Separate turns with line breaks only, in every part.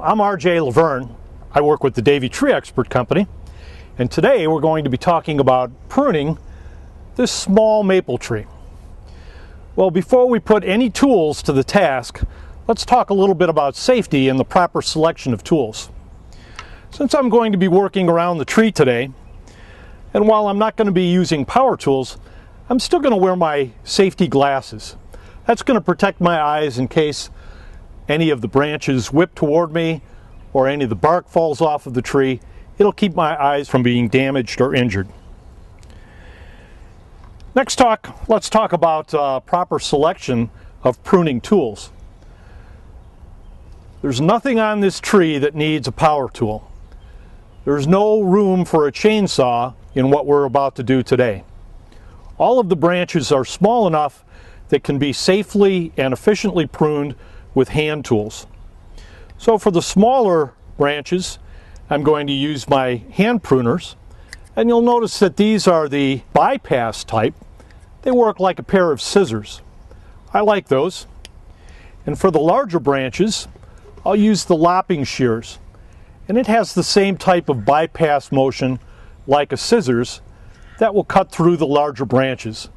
I'm RJ Laverne. I work with the Davey Tree Expert Company, and today we're going to be talking about pruning this small maple tree. Well, before we put any tools to the task, let's talk a little bit about safety and the proper selection of tools. Since I'm going to be working around the tree today, and while I'm not going to be using power tools, I'm still going to wear my safety glasses. That's going to protect my eyes in case any of the branches whip toward me or any of the bark falls off of the tree. It'll keep my eyes from being damaged or injured. Let's talk about proper selection of pruning tools. There's nothing on this tree that needs a power tool. There's no room for a chainsaw in what we're about to do today. All of the branches are small enough that can be safely and efficiently pruned with hand tools. So for the smaller branches, I'm going to use my hand pruners, and you'll notice that these are the bypass type. They work like a pair of scissors. I like those. And for the larger branches, I'll use the lopping shears, and it has the same type of bypass motion like a scissors that will cut through the larger branches.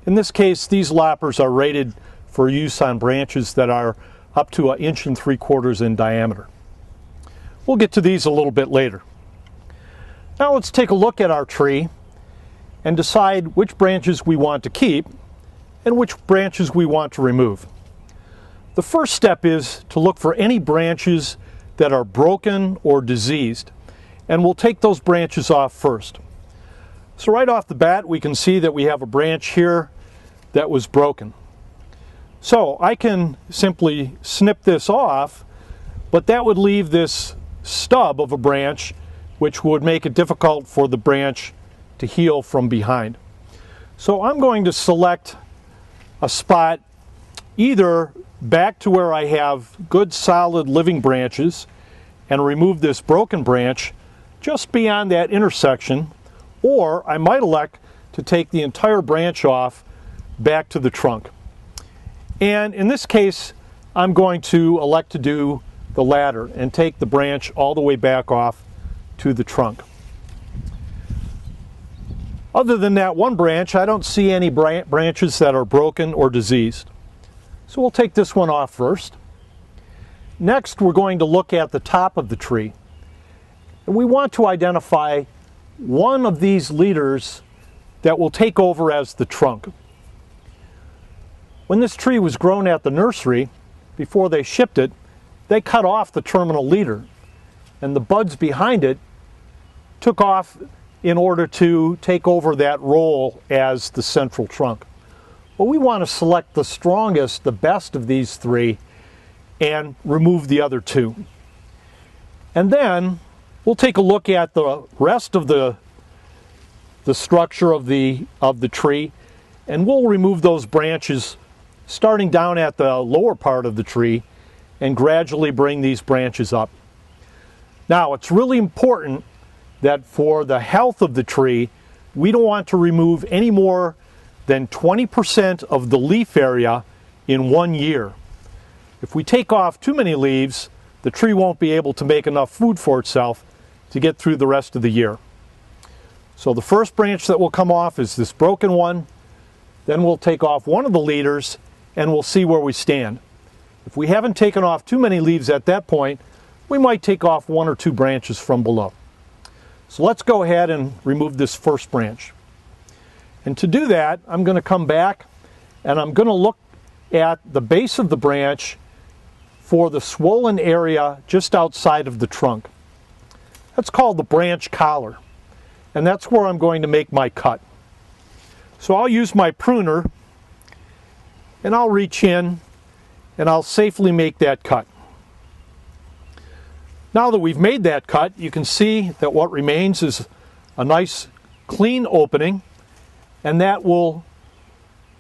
In this case, these loppers are rated for use on branches that are up to 1.75 inches in diameter. We'll get to these a little bit later. Now let's take a look at our tree and decide which branches we want to keep and which branches we want to remove. The first step is to look for any branches that are broken or diseased, and we'll take those branches off first. So right off the bat, we can see that we have a branch here that was broken. So I can simply snip this off, but that would leave this stub of a branch, which would make it difficult for the branch to heal from behind. So I'm going to select a spot either back to where I have good solid living branches and remove this broken branch just beyond that intersection, or I might elect to take the entire branch off back to the trunk. And in this case, I'm going to elect to do the latter and take the branch all the way back off to the trunk. Other than that one branch, I don't see any branches that are broken or diseased. So we'll take this one off first. Next, we're going to look at the top of the tree. And we want to identify one of these leaders that will take over as the trunk. When this tree was grown at the nursery, before they shipped it, they cut off the terminal leader, and the buds behind it took off in order to take over that role as the central trunk. Well, we want to select the strongest, the best of these three, and remove the other two. And then we'll take a look at the rest of the structure of the tree, and we'll remove those branches starting down at the lower part of the tree and gradually bring these branches up. Now, it's really important that for the health of the tree, we don't want to remove any more than 20% of the leaf area in 1 year. If we take off too many leaves, the tree won't be able to make enough food for itself to get through the rest of the year. So the first branch that will come off is this broken one. Then we'll take off one of the leaders and we'll see where we stand. If we haven't taken off too many leaves at that point, we might take off 1 or 2 branches from below. So let's go ahead and remove this first branch. And to do that, I'm going to come back and I'm going to look at the base of the branch for the swollen area just outside of the trunk. That's called the branch collar, and that's where I'm going to make my cut. So I'll use my pruner and I'll reach in and I'll safely make that cut. Now that we've made that cut, you can see that what remains is a nice clean opening, and that will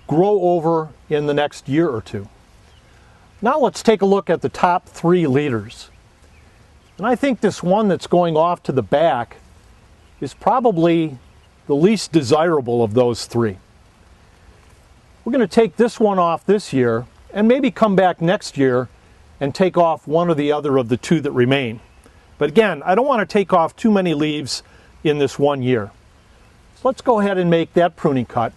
grow over in the next year or two. Now let's take a look at the top 3 leaders. And I think this one that's going off to the back is probably the least desirable of those 3. We're going to take this one off this year and maybe come back next year and take off one or the other of the two that remain. But again, I don't want to take off too many leaves in this 1 year. So let's go ahead and make that pruning cut.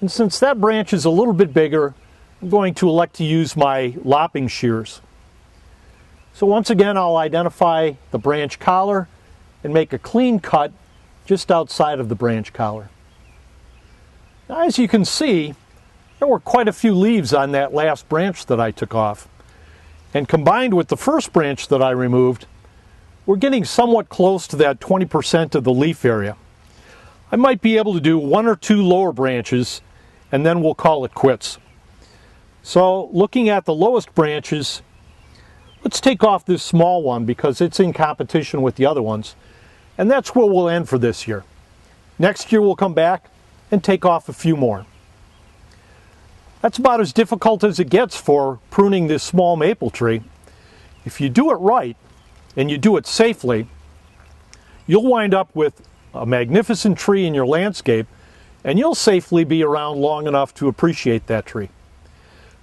And since that branch is a little bit bigger, I'm going to elect to use my lopping shears. So once again, I'll identify the branch collar and make a clean cut just outside of the branch collar. Now, as you can see, there were quite a few leaves on that last branch that I took off. And combined with the first branch that I removed, we're getting somewhat close to that 20% of the leaf area. I might be able to do 1 or 2 lower branches, and then we'll call it quits. So looking at the lowest branches, let's take off this small one because it's in competition with the other ones. And that's where we'll end for this year. Next year we'll come back and take off a few more. That's about as difficult as it gets for pruning this small maple tree. If you do it right and you do it safely, you'll wind up with a magnificent tree in your landscape, and you'll safely be around long enough to appreciate that tree.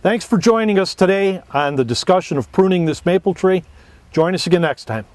Thanks for joining us today on the discussion of pruning this maple tree. Join us again next time.